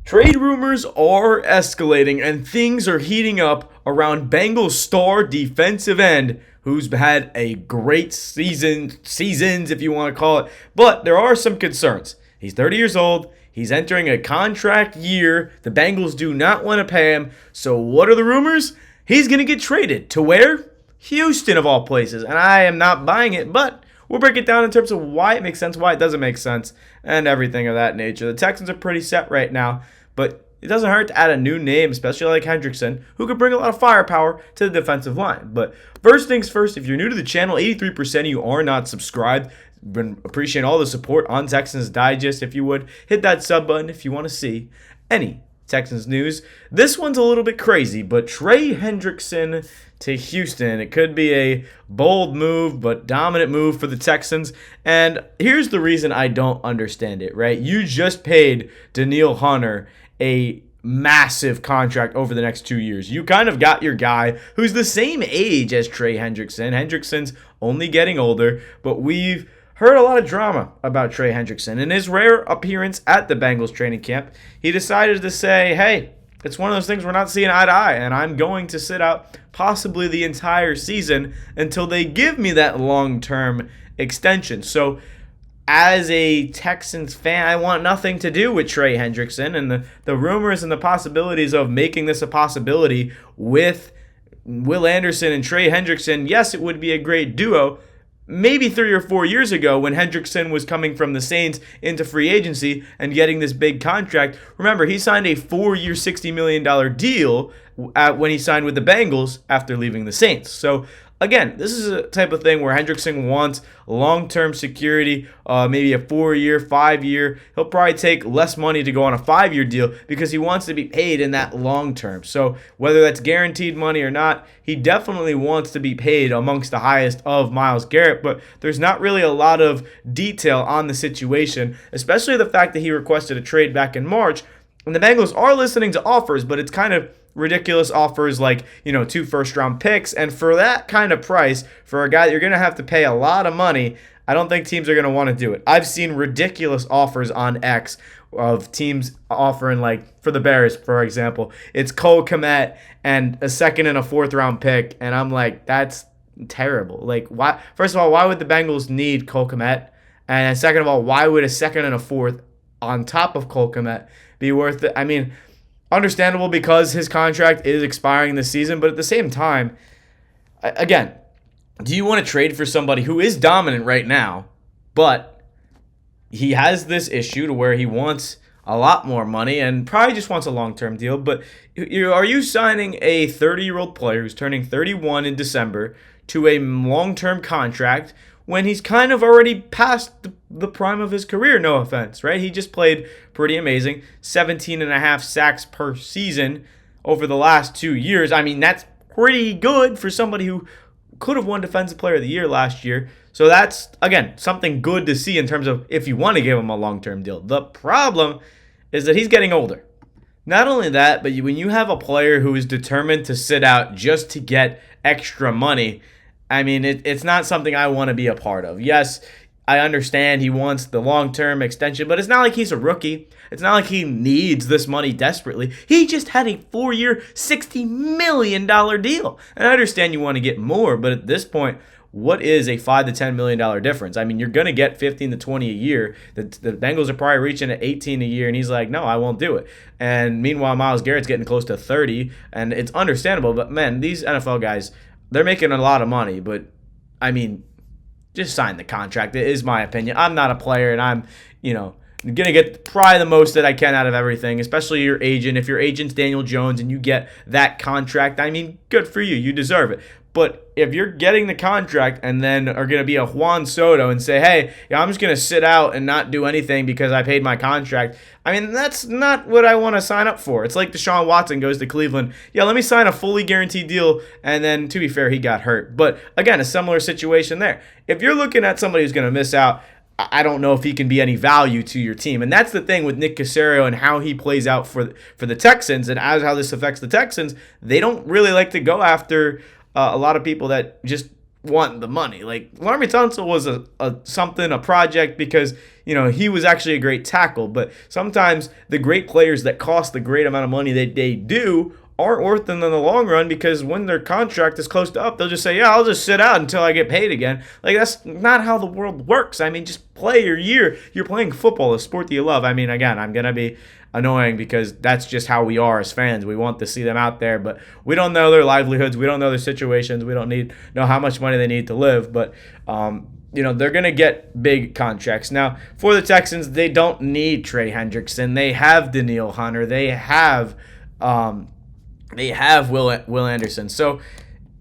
Trade rumors are escalating and things are heating up around Bengals star defensive end who's had a great seasons if you want to call it, but there are some concerns. He's 30 years old. He's entering a contract year. The Bengals do not want to pay him. So what are the rumors? He's going to get traded to where? Houston of all places. And I am not buying it, but we'll break it down in terms of why it makes sense, why it doesn't make sense, and everything of that nature. The Texans are pretty set right now, but it doesn't hurt to add a new name, especially like Hendrickson, who could bring a lot of firepower to the defensive line. But first things first, if you're new to the channel, 83% of you are not subscribed. Been appreciating all the support on Texans Digest. If you would, hit that sub button if you want to see any Texans news. This one's a little bit crazy, but Trey Hendrickson to Houston. It could be a bold move, but dominant move for the Texans. And here's the reason I don't understand it, right? You just paid Danielle Hunter a massive contract over the next 2 years. You kind of got your guy who's the same age as Trey Hendrickson. Hendrickson's only getting older, but we've heard a lot of drama about Trey Hendrickson. In his rare appearance at the Bengals training camp, he decided to say, hey, it's one of those things we're not seeing eye to eye, and I'm going to sit out possibly the entire season until they give me that long-term extension. So as a Texans fan, I want nothing to do with Trey Hendrickson, and the rumors and the possibilities of making this a possibility with Will Anderson and Trey Hendrickson, yes, it would be a great duo. Maybe 3 or 4 years ago when Hendrickson was coming from the Saints into free agency and getting this big contract. Remember, he signed a 4-year, $60 million deal when he signed with the Bengals after leaving the Saints. So again, this is a type of thing where Hendrickson wants long-term security, maybe a 4-year, 5-year. He'll probably take less money to go on a 5-year deal because he wants to be paid in that long term. So whether that's guaranteed money or not, he definitely wants to be paid amongst the highest of Myles Garrett, but there's not really a lot of detail on the situation, especially the fact that he requested a trade back in March. And the Bengals are listening to offers, but it's kind of ridiculous offers like, 2 first-round picks. And for that kind of price, for a guy that you're going to have to pay a lot of money, I don't think teams are going to want to do it. I've seen ridiculous offers on X of teams offering, like, for the Bears, for example, it's Cole Kmet and a second and a fourth-round pick. And I'm like, that's terrible. Like, why? First of all, why would the Bengals need Cole Kmet? And second of all, why would a second and a fourth on top of Cole Kmet be worth it? I mean, understandable because his contract is expiring this season, but at the same time, again, do you want to trade for somebody who is dominant right now, but he has this issue to where he wants a lot more money and probably just wants a long-term deal, but are you signing a 30-year-old player who's turning 31 in December to a long-term contract when he's kind of already past the prime of his career, no offense, right? He just played pretty amazing, 17 and a half sacks per season over the last 2 years. I mean, that's pretty good for somebody who could have won Defensive Player of the Year last year. So that's, again, something good to see in terms of if you want to give him a long-term deal. The problem is that he's getting older. Not only that, but when you have a player who is determined to sit out just to get extra money, I mean, it's not something I want to be a part of. Yes, I understand he wants the long-term extension, but it's not like he's a rookie. It's not like he needs this money desperately. He just had a 4-year, $60 million deal. And I understand you want to get more, but at this point, what is a $5 to $10 million difference? I mean, you're going to get 15 to 20 a year. The Bengals are probably reaching at 18 a year, and he's like, no, I won't do it. And meanwhile, Myles Garrett's getting close to 30, and it's understandable. But, man, these NFL guys, they're making a lot of money, but, I mean, just sign the contract. It is my opinion. I'm not a player, and I'm, going to get probably the most that I can out of everything, especially your agent. If your agent's Daniel Jones and you get that contract, I mean, good for you. You deserve it. But if you're getting the contract and then are going to be a Juan Soto and say, hey, I'm just going to sit out and not do anything because I paid my contract, I mean, that's not what I want to sign up for. It's like Deshaun Watson goes to Cleveland. Yeah, let me sign a fully guaranteed deal, and then, to be fair, he got hurt. But, again, a similar situation there. If you're looking at somebody who's going to miss out, I don't know if he can be any value to your team. And that's the thing with Nick Caserio and how he plays out for the Texans and how this affects the Texans. They don't really like to go after a lot of people that just want the money. Like, Laremy Tunsil was a project because, he was actually a great tackle. But sometimes the great players that cost the great amount of money that they do aren't worth them in the long run, because when their contract is close to up, they'll just say, yeah, I'll just sit out until I get paid again. Like, that's not how the world works. I mean, just play your year. You're playing football, a sport that you love. I mean, again, I'm going to be annoying because that's just how we are as fans. We want to see them out there, but we don't know their livelihoods. We don't know their situations. We don't know how much money they need to live. But, they're going to get big contracts. Now, for the Texans, they don't need Trey Hendrickson. They have Danielle Hunter. They have Will Anderson. So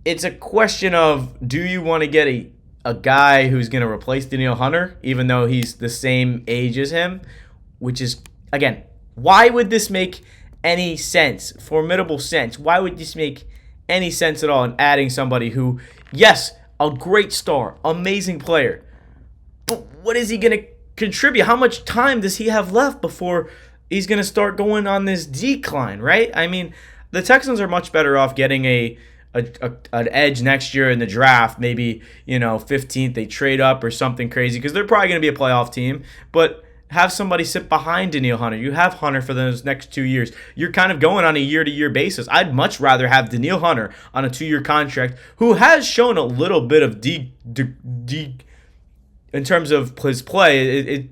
it's a question of, do you want to get a guy who's going to replace Danielle Hunter, even though he's the same age as him? Which is, again, why would this make any sense? Formidable sense. Why would this make any sense at all in adding somebody who, yes, a great star, amazing player, but what is he going to contribute? How much time does he have left before he's going to start going on this decline, right? I mean, the Texans are much better off getting an edge next year in the draft, maybe 15th. They trade up or something crazy because they're probably going to be a playoff team. But have somebody sit behind Danielle Hunter. You have Hunter for those next 2 years. You're kind of going on a year-to-year basis. I'd much rather have Danielle Hunter on a 2-year contract, who has shown a little bit of in terms of his play.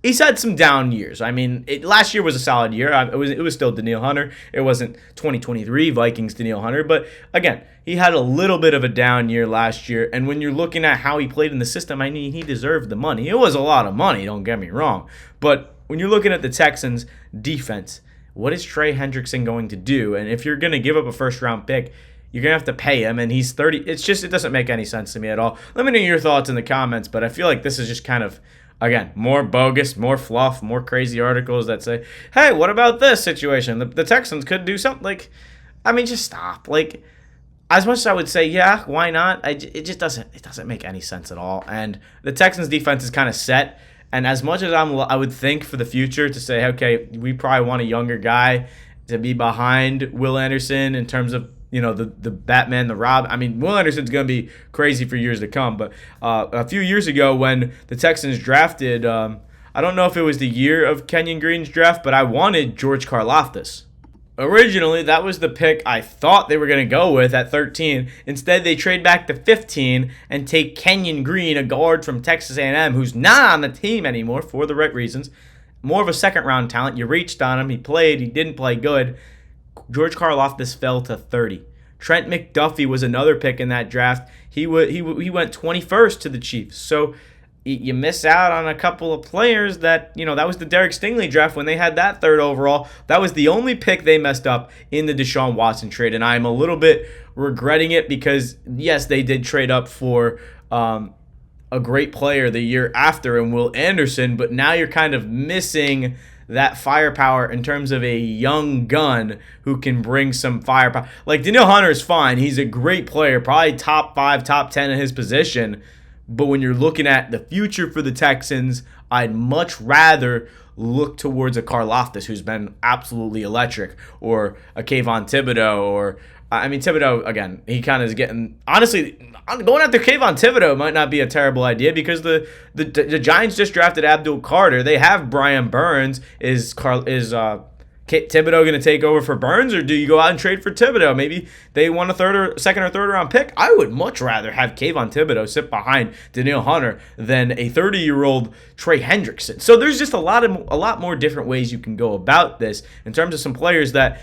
He's had some down years. I mean, last year was a solid year. It was still Danielle Hunter. It wasn't 2023 Vikings Danielle Hunter. But, again, he had a little bit of a down year last year. And when you're looking at how he played in the system, I mean, he deserved the money. It was a lot of money, don't get me wrong. But when you're looking at the Texans' defense, what is Trey Hendrickson going to do? And if you're going to give up a first-round pick, you're going to have to pay him, and he's 30. It doesn't make any sense to me at all. Let me know your thoughts in the comments, but I feel like this is just kind of, again, more bogus, more fluff, more crazy articles that say, hey, what about this situation? The Texans could do something. Like, I mean, just stop. Like, as much as I would say, yeah, why not? It just doesn't make any sense at all. And the Texans defense is kind of set. And as much as I would think for the future to say, okay, we probably want a younger guy to be behind Will Anderson in terms of, the Batman, the Rob. I mean, Will Anderson's going to be crazy for years to come. But a few years ago when the Texans drafted, I don't know if it was the year of Kenyon Green's draft, but I wanted George Karlaftis. Originally, that was the pick I thought they were going to go with at 13. Instead, they trade back to 15 and take Kenyon Green, a guard from Texas A&M, who's not on the team anymore for the right reasons. More of a second-round talent. You reached on him. He played. He didn't play good. George Karlaftis fell to 30. Trent McDuffie was another pick in that draft. He went 21st to the Chiefs. So you miss out on a couple of players that, that was the Derek Stingley draft when they had that 3rd overall. That was the only pick they messed up in the Deshaun Watson trade, and I'm a little bit regretting it because, yes, they did trade up for a great player the year after in Will Anderson, but now you're kind of missing that firepower in terms of a young gun who can bring some firepower. Like, Danielle Hunter is fine. He's a great player, probably top 5, top 10 in his position. But when you're looking at the future for the Texans, I'd much rather look towards a Karlaftis, who's been absolutely electric, or a Kayvon Thibodeau, or, I mean, Thibodeau, again, he kind of is getting, honestly, going after Kayvon Thibodeau might not be a terrible idea because the Giants just drafted Abdul Carter. They have Brian Burns. Is Thibodeau going to take over for Burns, or do you go out and trade for Thibodeau? Maybe they want a second or third round pick. I would much rather have Kayvon Thibodeau sit behind Danielle Hunter than a 30-year-old Trey Hendrickson. So there's just a lot more different ways you can go about this in terms of some players that,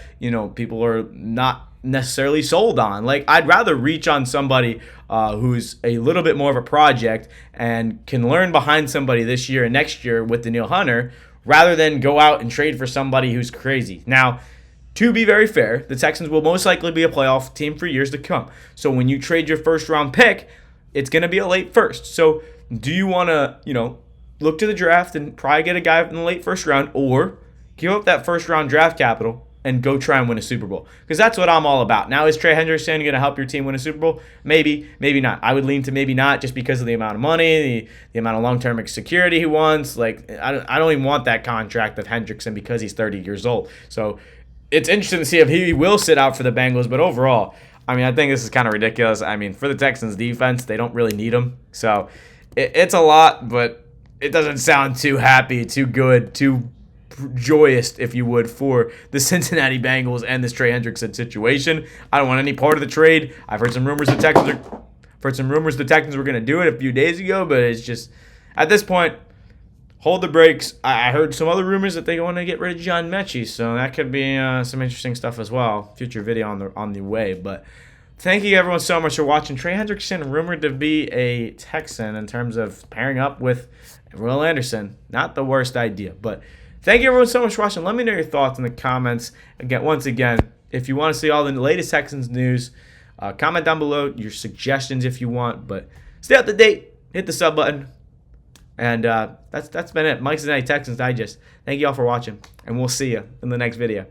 people are not necessarily sold on. Like, I'd rather reach on somebody who's a little bit more of a project and can learn behind somebody this year and next year with Danielle Hunter, rather than go out and trade for somebody who's crazy. Now, to be very fair, the Texans will most likely be a playoff team for years to come. So when you trade your first-round pick, it's going to be a late first. So do you want to, look to the draft and probably get a guy in the late first round, or give up that first-round draft capital and go try and win a Super Bowl? Because that's what I'm all about. Now, is Trey Hendrickson going to help your team win a Super Bowl? Maybe, maybe not. I would lean to maybe not, just because of the amount of money, the amount of long-term security he wants. Like, I don't even want that contract of Hendrickson because he's 30 years old. So it's interesting to see if he will sit out for the Bengals. But overall, I mean, I think this is kind of ridiculous. I mean, for the Texans defense, they don't really need him. So it's a lot, but it doesn't sound too happy, too good, too joyous, if you would, for the Cincinnati Bengals and this Trey Hendrickson situation. I don't want any part of the trade. I've heard some rumors the Texans were going to do it a few days ago, but it's just, at this point, hold the brakes. I heard some other rumors that they want to get rid of John Mechie, so that could be some interesting stuff as well. Future video on the way. But thank you everyone so much for watching. Trey Hendrickson rumored to be a Texan in terms of pairing up with Will Anderson. Not the worst idea, but thank you everyone so much for watching. Let me know your thoughts in the comments. Once again, if you want to see all the latest Texans news, comment down below your suggestions if you want. But stay up to date. Hit the sub button. And that's been it. Mike's Zanetti, Texans Digest. Thank you all for watching, and we'll see you in the next video.